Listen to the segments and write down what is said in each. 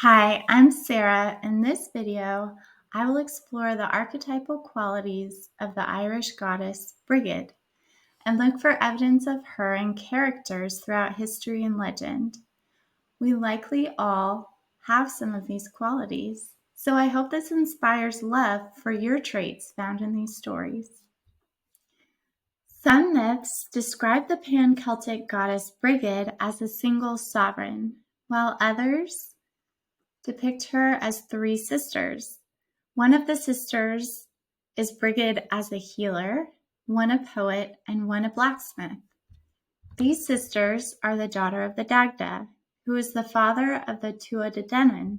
Hi, I'm Sarah. In this video, I will explore the archetypal qualities of the Irish goddess Brigid and look for evidence of her and characters throughout history and legend. We likely all have some of these qualities, so I hope this inspires love for your traits found in these stories. Some myths describe the pan-Celtic goddess Brigid as a single sovereign, while others depict her as three sisters. One of the sisters is Brigid as a healer, one a poet, and one a blacksmith. These sisters are the daughter of the Dagda, who is the father of the Tuatha.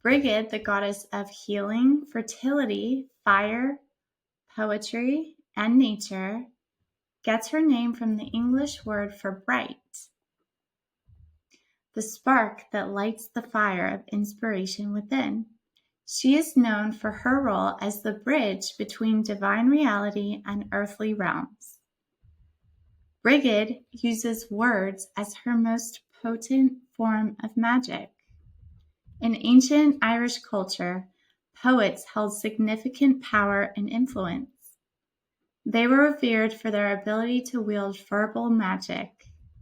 Brigid, the goddess of healing, fertility, fire, poetry, and nature, gets her name from the English word for bright, the spark that lights the fire of inspiration within. She is known for her role as the bridge between divine reality and earthly realms. Brigid uses words as her most potent form of magic. In ancient Irish culture, poets held significant power and influence. They were revered for their ability to wield verbal magic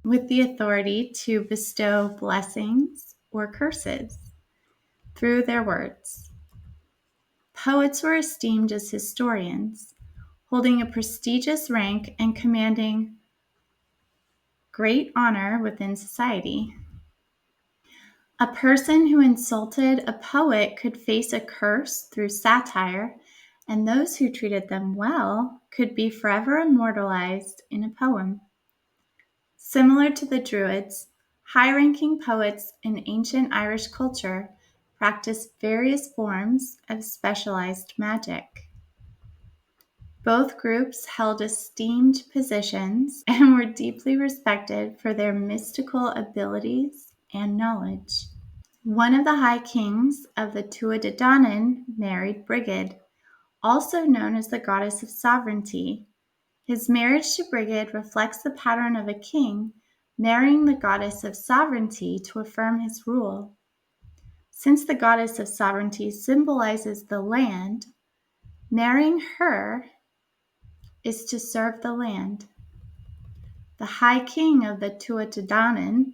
with the authority to bestow blessings or curses through their words. Poets were esteemed as historians, holding a prestigious rank and commanding great honor within society. A person who insulted a poet could face a curse through satire, and those who treated them well could be forever immortalized in a poem. Similar to the Druids, high-ranking poets in ancient Irish culture practiced various forms of specialized magic. Both groups held esteemed positions and were deeply respected for their mystical abilities and knowledge. One of the high kings of the Tuatha married Brigid, also known as the goddess of sovereignty. His marriage to Brigid reflects the pattern of a king marrying the goddess of sovereignty to affirm his rule. Since the goddess of sovereignty symbolizes the land, marrying her is to serve the land. The High King of the Tuatha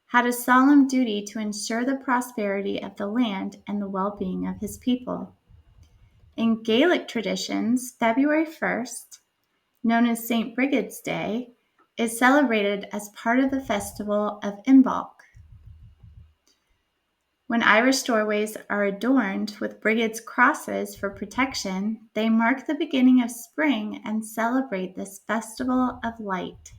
had a solemn duty to ensure the prosperity of the land and the well-being of his people. In Gaelic traditions, February 1st, known as St. Brigid's Day, is celebrated as part of the festival of Imbolc. When Irish doorways are adorned with Brigid's crosses for protection, they mark the beginning of spring and celebrate this festival of light.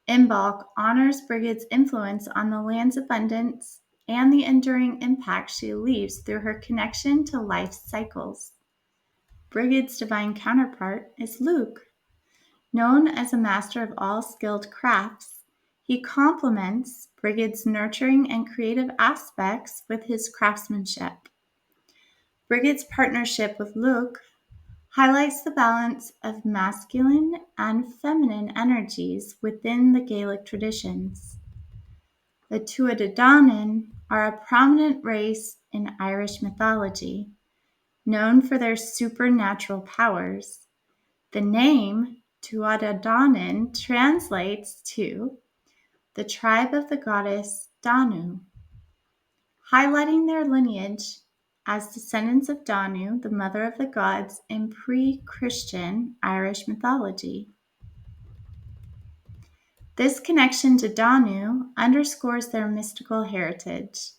Imbolc honors Brigid's influence on the land's abundance and the enduring impact she leaves through her connection to life's cycles. Brigid's divine counterpart is Luke. Known as a master of all skilled crafts, he complements Brigid's nurturing and creative aspects with his craftsmanship. Brigid's partnership with Luke highlights the balance of masculine and feminine energies within the Gaelic traditions. The Tuatha are a prominent race in Irish mythology, known for their supernatural powers. The name Tuatha translates to the tribe of the goddess Danu, highlighting their lineage as descendants of Danu, the mother of the gods in pre-Christian Irish mythology. This connection to Danu underscores their mystical heritage.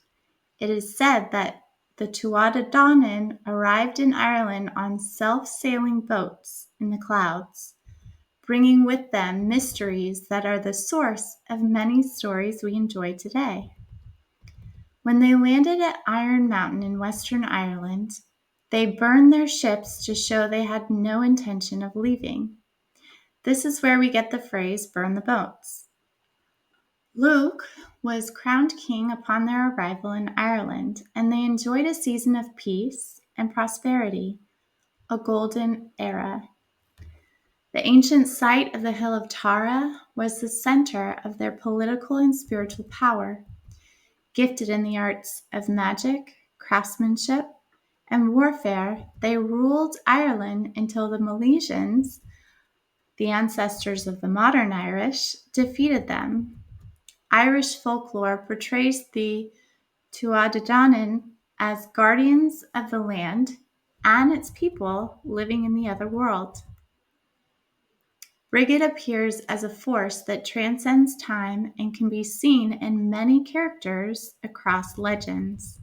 It is said that the Tuatha arrived in Ireland on self-sailing boats in the clouds, bringing with them mysteries that are the source of many stories we enjoy today. When they landed at Iron Mountain in Western Ireland, they burned their ships to show they had no intention of leaving. This is where we get the phrase, burn the boats. Luke was crowned king upon their arrival in Ireland, and they enjoyed a season of peace and prosperity, a golden era. The ancient site of the Hill of Tara was the center of their political and spiritual power. Gifted in the arts of magic, craftsmanship, and warfare, they ruled Ireland until the Milesians, the ancestors of the modern Irish, defeated them. Irish folklore portrays the Tuatha as guardians of the land and its people living in the other world. Brigid appears as a force that transcends time and can be seen in many characters across legends.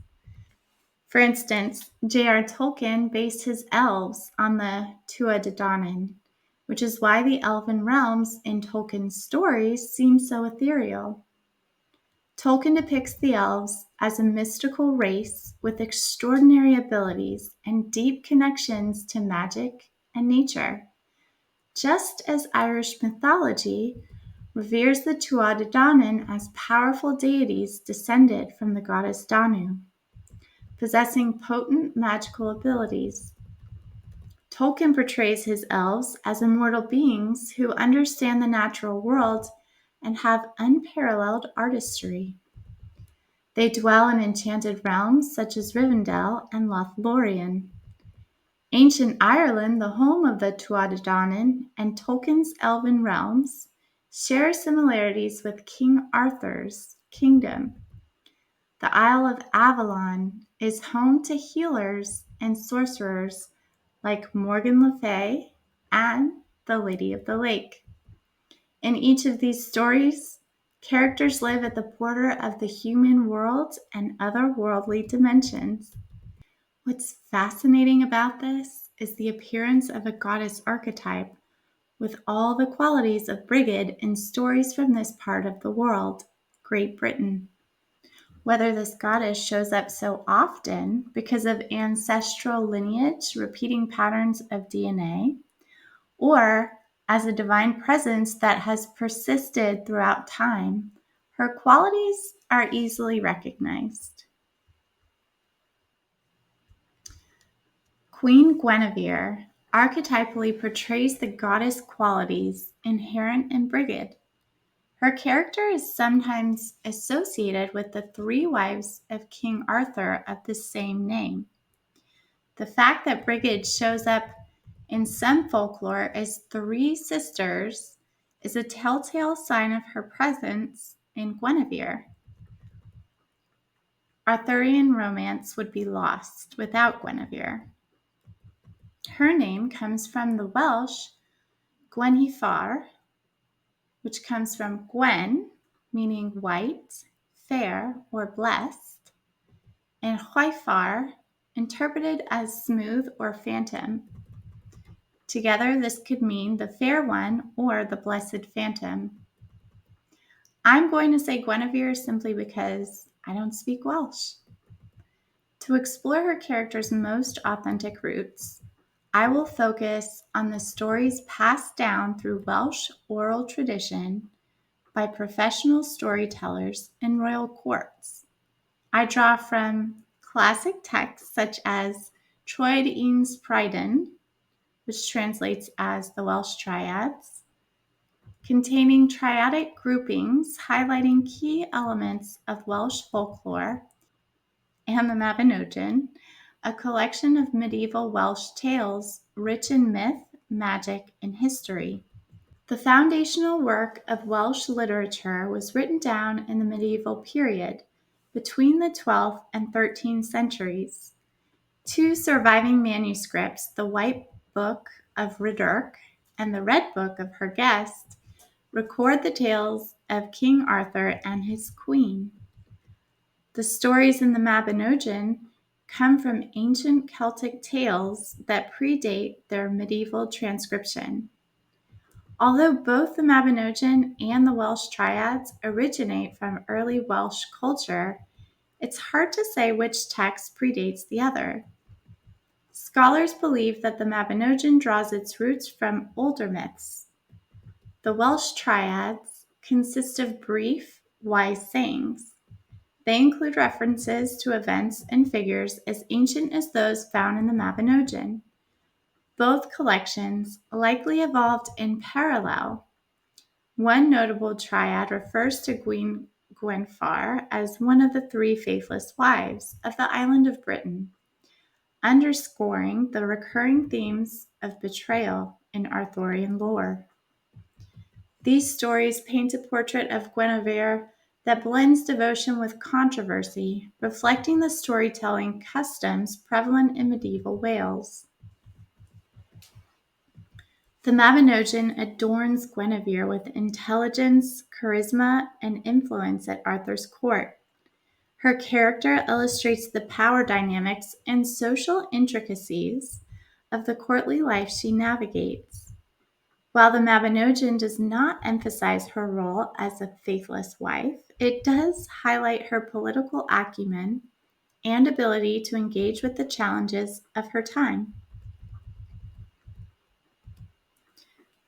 For instance, J.R. Tolkien based his elves on the Tuatha, which is why the elven realms in Tolkien's stories seem so ethereal. Tolkien depicts the elves as a mystical race with extraordinary abilities and deep connections to magic and nature, just as Irish mythology reveres the Tuatha as powerful deities descended from the goddess Danu, possessing potent magical abilities. Tolkien portrays his elves as immortal beings who understand the natural world and have unparalleled artistry. They dwell in enchanted realms such as Rivendell and Lothlorien. Ancient Ireland, the home of the Tuatha and Tolkien's elven realms, share similarities with King Arthur's kingdom. The Isle of Avalon is home to healers and sorcerers like Morgan Le Fay and the Lady of the Lake. In each of these stories, characters live at the border of the human world and otherworldly dimensions. What's fascinating about this is the appearance of a goddess archetype with all the qualities of Brigid in stories from this part of the world, Great Britain. Whether this goddess shows up so often because of ancestral lineage repeating patterns of DNA, or as a divine presence that has persisted throughout time, her qualities are easily recognized. Queen Guinevere archetypally portrays the goddess qualities inherent in Brigid. Her character is sometimes associated with the three wives of King Arthur of the same name. The fact that Brigid shows up in some folklore as three sisters is a telltale sign of her presence in Guinevere. Arthurian romance would be lost without Guinevere. Her name comes from the Welsh Gwenhwyfar, which comes from Gwen, meaning white, fair, or blessed, and Hwyfar, interpreted as smooth or phantom. Together, this could mean the fair one or the blessed phantom. I'm going to say Guinevere simply because I don't speak Welsh. To explore her character's most authentic roots, I will focus on the stories passed down through Welsh oral tradition by professional storytellers in royal courts. I draw from classic texts such as Troed Eens Pryden, which translates as the Welsh Triads, containing triadic groupings highlighting key elements of Welsh folklore, and the Mabinogion, a collection of medieval Welsh tales rich in myth, magic, and history. The foundational work of Welsh literature was written down in the medieval period between the 12th and 13th centuries. Two surviving manuscripts, the White Book of Rhydderch and the Red Book of Her Guest, record the tales of King Arthur and his queen. The stories in the Mabinogion come from ancient Celtic tales that predate their medieval transcription. Although both the Mabinogion and the Welsh Triads originate from early Welsh culture, it's hard to say which text predates the other. Scholars believe that the Mabinogion draws its roots from older myths. The Welsh Triads consist of brief, wise sayings. They include references to events and figures as ancient as those found in the Mabinogion. Both collections likely evolved in parallel. One notable triad refers to Gwyn Gwenfar as one of the three faithless wives of the island of Britain, underscoring the recurring themes of betrayal in Arthurian lore. These stories paint a portrait of Guinevere that blends devotion with controversy, reflecting the storytelling customs prevalent in medieval Wales. The Mabinogion adorns Guinevere with intelligence, charisma, and influence at Arthur's court. Her character illustrates the power dynamics and social intricacies of the courtly life she navigates. While the Mabinogion does not emphasize her role as a faithless wife, it does highlight her political acumen and ability to engage with the challenges of her time.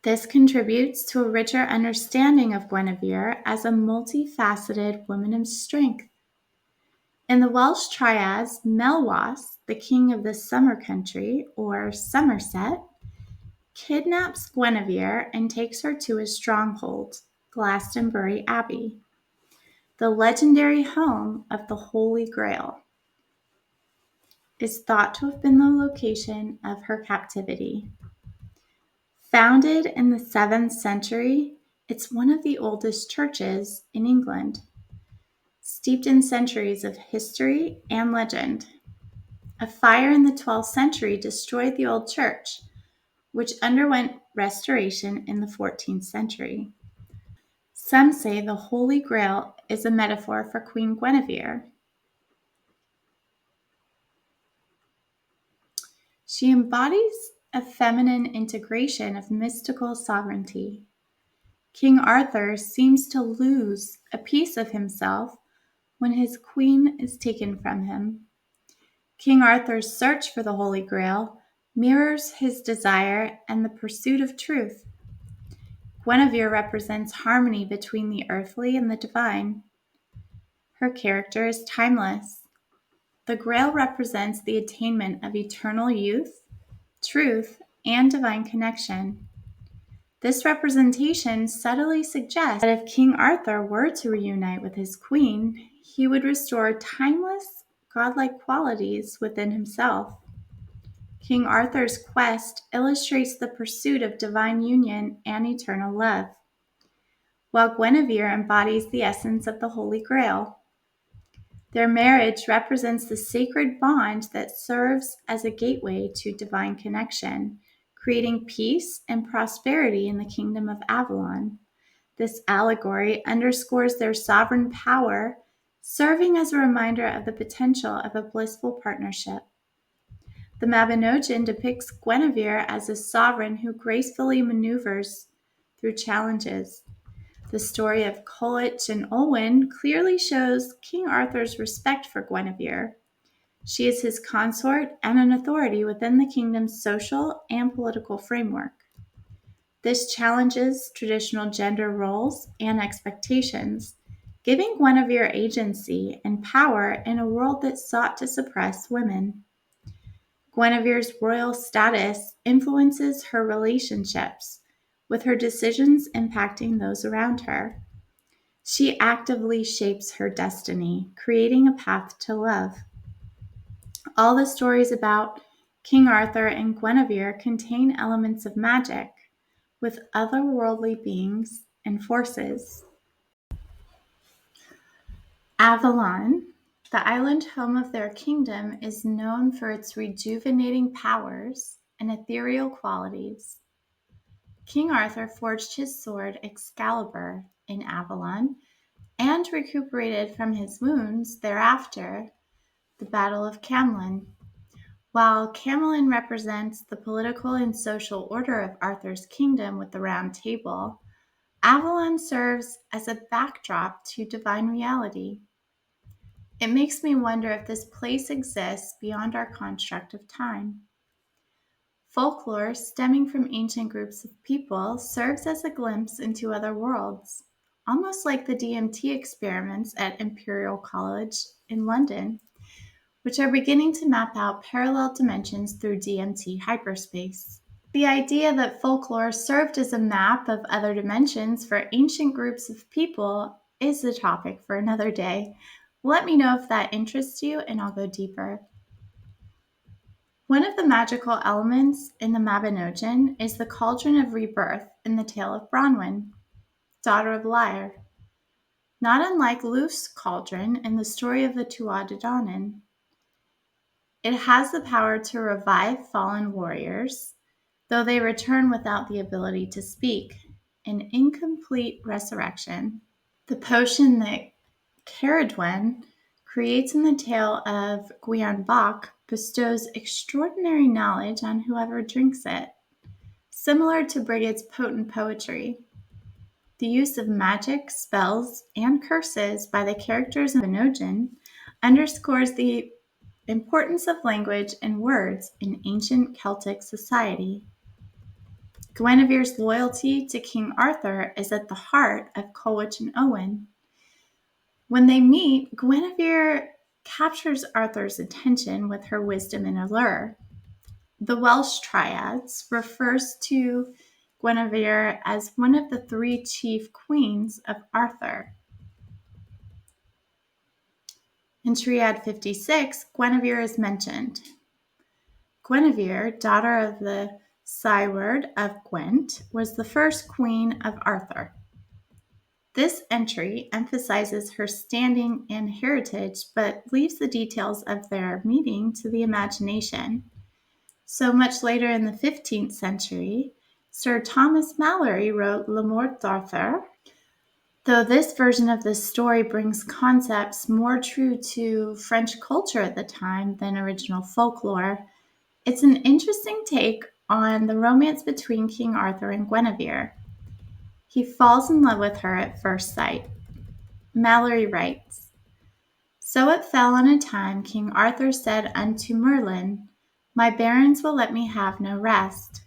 This contributes to a richer understanding of Guinevere as a multifaceted woman of strength. In the Welsh Triads, Melwas, the king of the summer country, or Somerset, kidnaps Guinevere and takes her to his stronghold, Glastonbury Abbey, the legendary home of the Holy Grail. Is thought to have been the location of her captivity. Founded in the 7th century, it's one of the oldest churches in England, steeped in centuries of history and legend. A fire in the 12th century destroyed the old church, which underwent restoration in the 14th century. Some say the Holy Grail is a metaphor for Queen Guinevere. She embodies a feminine integration of mystical sovereignty. King Arthur seems to lose a piece of himself when his queen is taken from him. King Arthur's search for the Holy Grail mirrors his desire and the pursuit of truth. Guinevere represents harmony between the earthly and the divine. Her character is timeless. The Grail represents the attainment of eternal youth, truth, and divine connection. This representation subtly suggests that if King Arthur were to reunite with his queen, he would restore timeless, godlike qualities within himself. King Arthur's quest illustrates the pursuit of divine union and eternal love, while Guinevere embodies the essence of the Holy Grail. Their marriage represents the sacred bond that serves as a gateway to divine connection, creating peace and prosperity in the kingdom of Avalon. This allegory underscores their sovereign power, serving as a reminder of the potential of a blissful partnership. The Mabinogion depicts Guinevere as a sovereign who gracefully maneuvers through challenges. The story of Colich and Olwen clearly shows King Arthur's respect for Guinevere. She is his consort and an authority within the kingdom's social and political framework. This challenges traditional gender roles and expectations, giving Guinevere agency and power in a world that sought to suppress women. Guinevere's royal status influences her relationships, with her decisions impacting those around her. She actively shapes her destiny, creating a path to love. All the stories about King Arthur and Guinevere contain elements of magic, with otherworldly beings and forces. Avalon, the island home of their kingdom, is known for its rejuvenating powers and ethereal qualities. King Arthur forged his sword Excalibur in Avalon and recuperated from his wounds thereafter, the Battle of Camlan. While Camlan represents the political and social order of Arthur's kingdom with the Round Table, Avalon serves as a backdrop to divine reality. It makes me wonder if this place exists beyond our construct of time. Folklore stemming from ancient groups of people serves as a glimpse into other worlds, almost like the DMT experiments at Imperial College in London, which are beginning to map out parallel dimensions through DMT hyperspace. The idea that folklore served as a map of other dimensions for ancient groups of people is the topic for another day. Let me know if that interests you and I'll go deeper. One of the magical elements in the Mabinogion is the cauldron of rebirth in the tale of Bronwyn, daughter of Lyre. Not unlike Luf's cauldron in the story of the Tuatha De Danann, it has the power to revive fallen warriors, though they return without the ability to speak, an incomplete resurrection. The potion that Caradwen creates in the tale of Gwion Bach bestows extraordinary knowledge on whoever drinks it, similar to Brigid's potent poetry. The use of magic, spells, and curses by the characters in Mabinogion underscores the importance of language and words in ancient Celtic society. Guinevere's loyalty to King Arthur is at the heart of Colwich and Owen. When they meet, Guinevere captures Arthur's attention with her wisdom and allure. The Welsh Triads refers to Guinevere as one of the three chief queens of Arthur. In Triad 56, Guinevere is mentioned. Guinevere, daughter of the Siward of Gwent, was the first queen of Arthur. This entry emphasizes her standing and heritage, but leaves the details of their meeting to the imagination. So much later in the 15th century, Sir Thomas Malory wrote Le Morte d'Arthur. Though this version of the story brings concepts more true to French culture at the time than original folklore, it's an interesting take on the romance between King Arthur and Guinevere. He falls in love with her at first sight. Malory writes, "So it fell on a time King Arthur said unto Merlin, My barons will let me have no rest,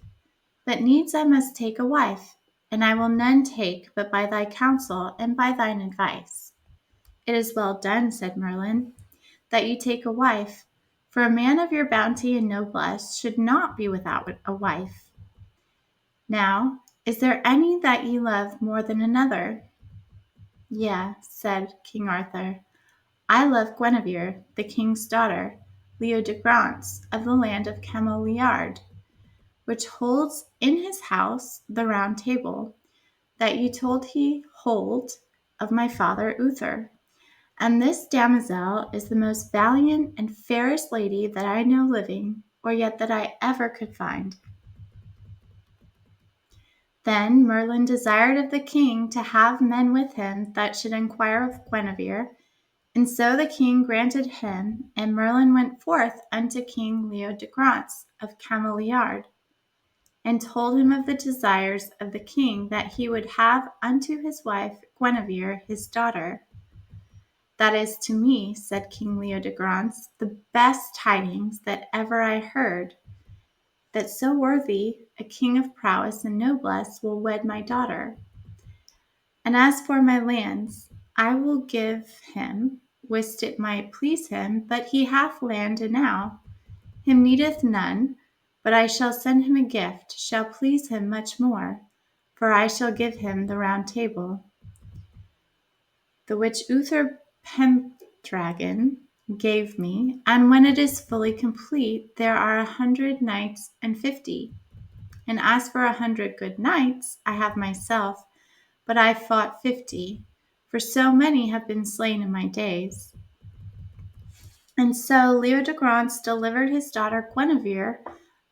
but needs I must take a wife, and I will none take but by thy counsel and by thine advice. It is well done, said Merlin, that you take a wife, for a man of your bounty and noblesse should not be without a wife. Now, is there any that ye love more than another?" "Yea," said King Arthur, "I love Guinevere, the king's daughter, Leo de Grance, of the land of Cameliard, which holds in his house the round table, that ye told he hold of my father Uther. And this damosel is the most valiant and fairest lady that I know living, or yet that I ever could find." Then Merlin desired of the king to have men with him that should inquire of Guinevere, and so the king granted him, and Merlin went forth unto King Leo de Grance of Cameliard, and told him of the desires of the king that he would have unto his wife Guinevere his daughter. "That is to me," said King Leo de Grance, "the best tidings that ever I heard, that so worthy a king of prowess and noblesse will wed my daughter. And as for my lands, I will give him, wist it might please him, but he hath land enow. Him needeth none, but I shall send him a gift, shall please him much more, for I shall give him the round table, the which Uther Pendragon gave me, and when it is fully complete, there are 100 knights and 50. And as for 100 good knights, I have myself, but I fought 50, for so many have been slain in my days." And so Leo de Grance delivered his daughter Guinevere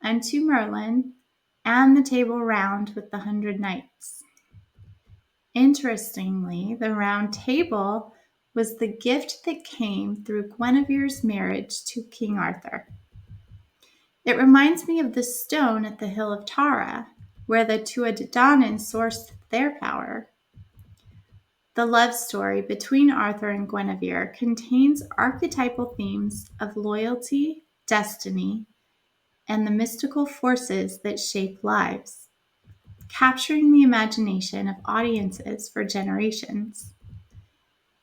unto Merlin, and the table round with the 100 knights. Interestingly, the round table was the gift that came through Guinevere's marriage to King Arthur. It reminds me of the stone at the hill of Tara, where the Tuatha De Danann sourced their power. The love story between Arthur and Guinevere contains archetypal themes of loyalty, destiny, and the mystical forces that shape lives, capturing the imagination of audiences for generations.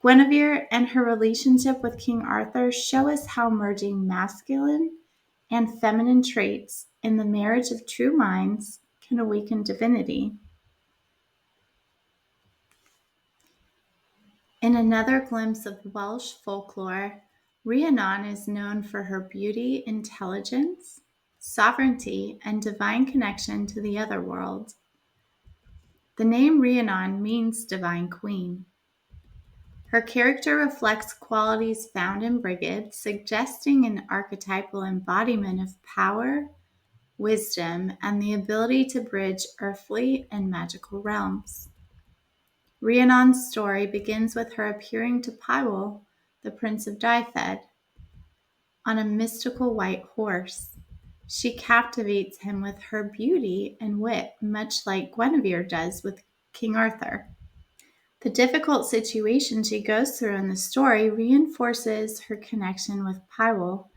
Guinevere and her relationship with King Arthur show us how merging masculine and feminine traits in the marriage of true minds can awaken divinity. In another glimpse of Welsh folklore, Rhiannon is known for her beauty, intelligence, sovereignty, and divine connection to the other world. The name Rhiannon means divine queen. Her character reflects qualities found in Brigid, suggesting an archetypal embodiment of power, wisdom, and the ability to bridge earthly and magical realms. Rhiannon's story begins with her appearing to Pywel, the Prince of Dyfed, on a mystical white horse. She captivates him with her beauty and wit, much like Guinevere does with King Arthur. The difficult situation she goes through in the story reinforces her connection with Pywel,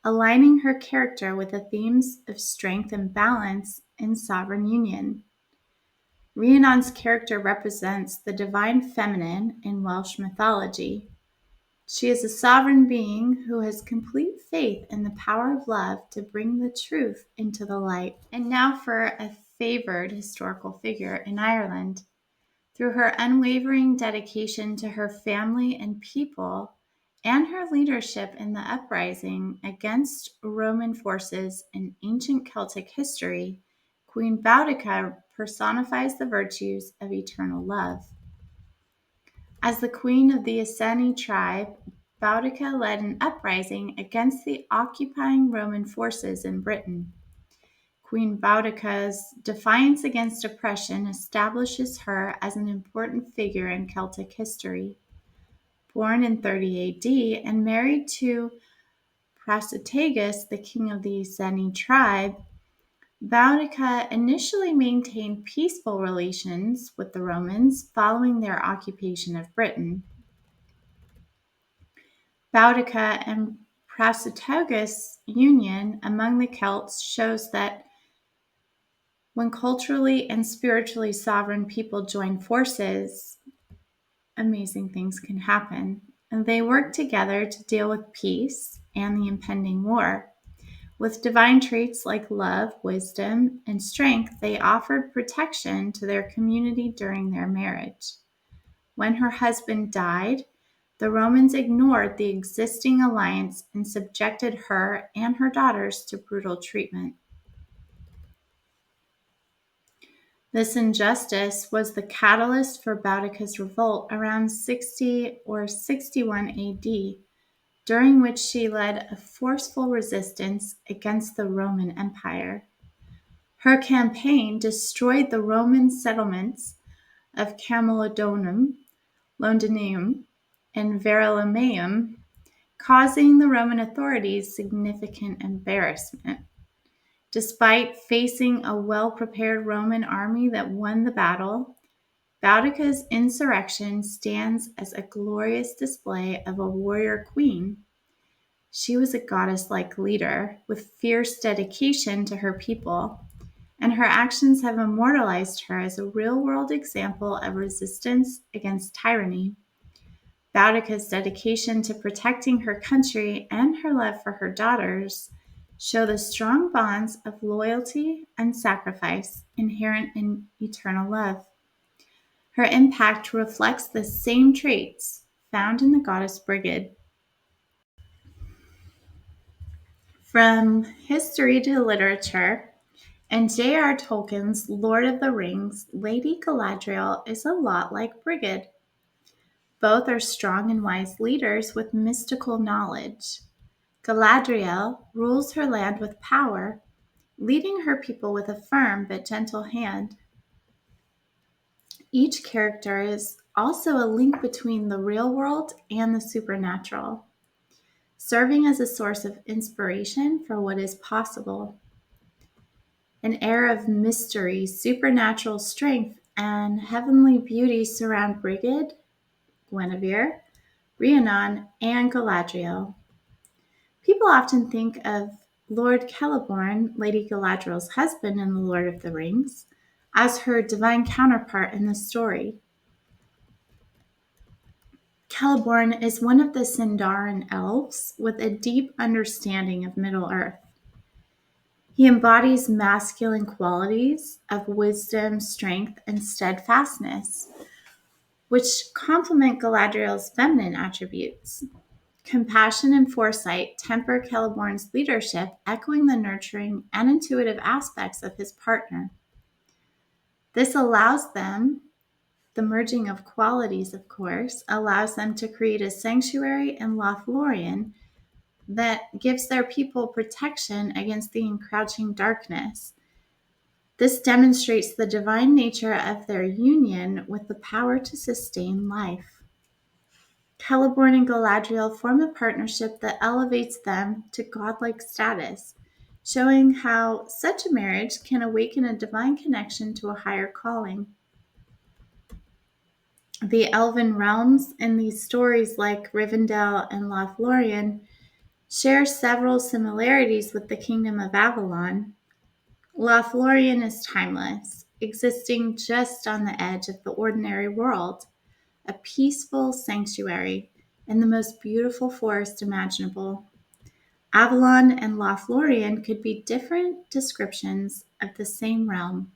aligning her character with the themes of strength and balance in sovereign union. Rhiannon's character represents the divine feminine in Welsh mythology. She is a sovereign being who has complete faith in the power of love to bring the truth into the light. And now for a favored historical figure in Ireland. Through her unwavering dedication to her family and people, and her leadership in the uprising against Roman forces in ancient Celtic history, Queen Boudica personifies the virtues of eternal love. As the queen of the Iceni tribe, Boudica led an uprising against the occupying Roman forces in Britain. Queen Boudica's defiance against oppression establishes her as an important figure in Celtic history. Born in 30 AD and married to Prasutagus, the king of the Iceni tribe, Boudica initially maintained peaceful relations with the Romans following their occupation of Britain. Boudica and Prasutagus' union among the Celts shows that when culturally and spiritually sovereign people join forces, amazing things can happen. And they work together to deal with peace and the impending war. With divine traits like love, wisdom, and strength, they offered protection to their community during their marriage. When her husband died, the Romans ignored the existing alliance and subjected her and her daughters to brutal treatment. This injustice was the catalyst for Boudica's revolt around 60 or 61 AD, during which she led a forceful resistance against the Roman Empire. Her campaign destroyed the Roman settlements of Camulodunum, Londinium, and Verulamium, causing the Roman authorities significant embarrassment. Despite facing a well-prepared Roman army that won the battle, Boudica's insurrection stands as a glorious display of a warrior queen. She was a goddess-like leader with fierce dedication to her people, and her actions have immortalized her as a real-world example of resistance against tyranny. Boudica's dedication to protecting her country and her love for her daughters show the strong bonds of loyalty and sacrifice inherent in eternal love. Her impact reflects the same traits found in the goddess Brigid. From history to literature, in J.R. Tolkien's Lord of the Rings, Lady Galadriel is a lot like Brigid. Both are strong and wise leaders with mystical knowledge. Galadriel rules her land with power, leading her people with a firm but gentle hand. Each character is also a link between the real world and the supernatural, serving as a source of inspiration for what is possible. An air of mystery, supernatural strength, and heavenly beauty surround Brigid, Guinevere, Rhiannon, and Galadriel. People often think of Lord Celeborn, Lady Galadriel's husband in The Lord of the Rings, as her divine counterpart in the story. Celeborn is one of the Sindarin elves with a deep understanding of Middle-earth. He embodies masculine qualities of wisdom, strength, and steadfastness, which complement Galadriel's feminine attributes. Compassion and foresight temper Celeborn's leadership, echoing the nurturing and intuitive aspects of his partner. This allows them, the merging of qualities, of course, allows them to create a sanctuary in Lothlorien that gives their people protection against the encroaching darkness. This demonstrates the divine nature of their union with the power to sustain life. Celeborn and Galadriel form a partnership that elevates them to godlike status, showing how such a marriage can awaken a divine connection to a higher calling. The elven realms in these stories, like Rivendell and Lothlorien, share several similarities with the Kingdom of Avalon. Lothlorien is timeless, existing just on the edge of the ordinary world, a peaceful sanctuary in the most beautiful forest imaginable. Avalon and Lothlorien could be different descriptions of the same realm.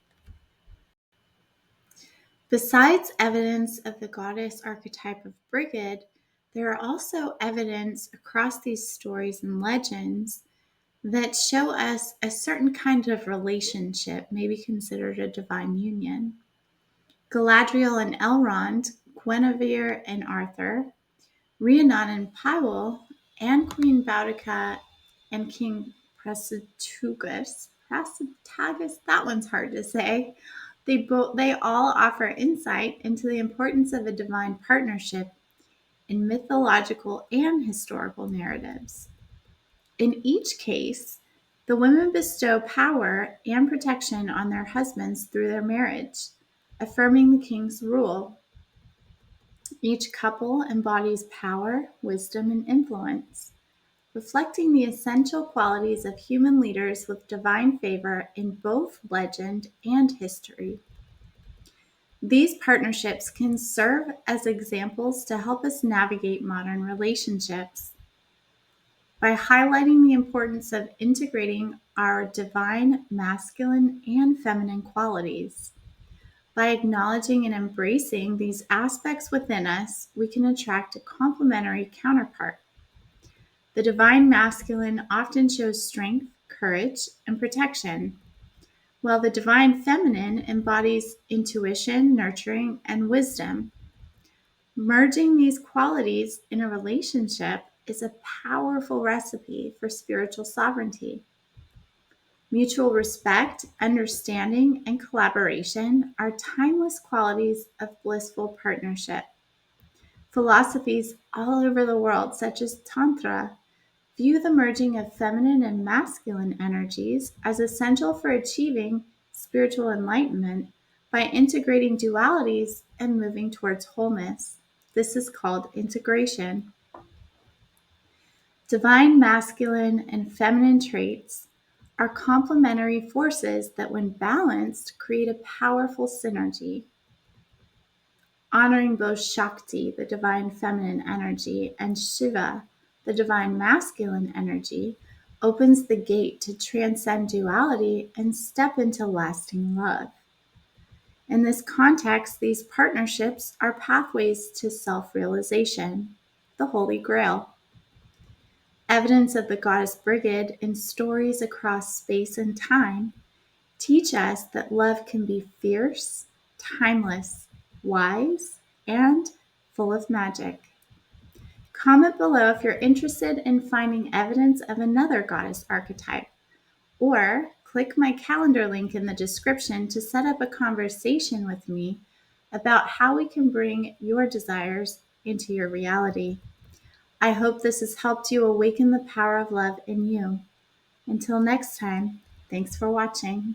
Besides evidence of the goddess archetype of Brigid, there are also evidence across these stories and legends that show us a certain kind of relationship may be considered a divine union. Galadriel and Elrond, Guinevere and Arthur, Rhiannon and Powell, and Queen Boudica and King Prasutagus, that one's hard to say. They all offer insight into the importance of a divine partnership in mythological and historical narratives. In each case, the women bestow power and protection on their husbands through their marriage, affirming the king's rule. Each couple embodies power, wisdom, and influence, reflecting the essential qualities of human leaders with divine favor in both legend and history. These partnerships can serve as examples to help us navigate modern relationships. By highlighting the importance of integrating our divine masculine and feminine qualities. By acknowledging and embracing these aspects within us, we can attract a complementary counterpart. The divine masculine often shows strength, courage, and protection, while the divine feminine embodies intuition, nurturing, and wisdom. Merging these qualities in a relationship is a powerful recipe for spiritual sovereignty. Mutual respect, understanding, and collaboration are timeless qualities of blissful partnership. Philosophies all over the world, such as Tantra, view the merging of feminine and masculine energies as essential for achieving spiritual enlightenment by integrating dualities and moving towards wholeness. This is called integration. Divine masculine and feminine traits are complementary forces that, when balanced, create a powerful synergy. Honoring both Shakti, the divine feminine energy, and Shiva, the divine masculine energy, opens the gate to transcend duality and step into lasting love. In this context, these partnerships are pathways to self-realization, the Holy Grail. Evidence of the goddess Brigid in stories across space and time teach us that love can be fierce, timeless, wise, and full of magic. Comment below if you're interested in finding evidence of another goddess archetype, or click my calendar link in the description to set up a conversation with me about how we can bring your desires into your reality. I hope this has helped you awaken the power of love in you. Until next time, thanks for watching.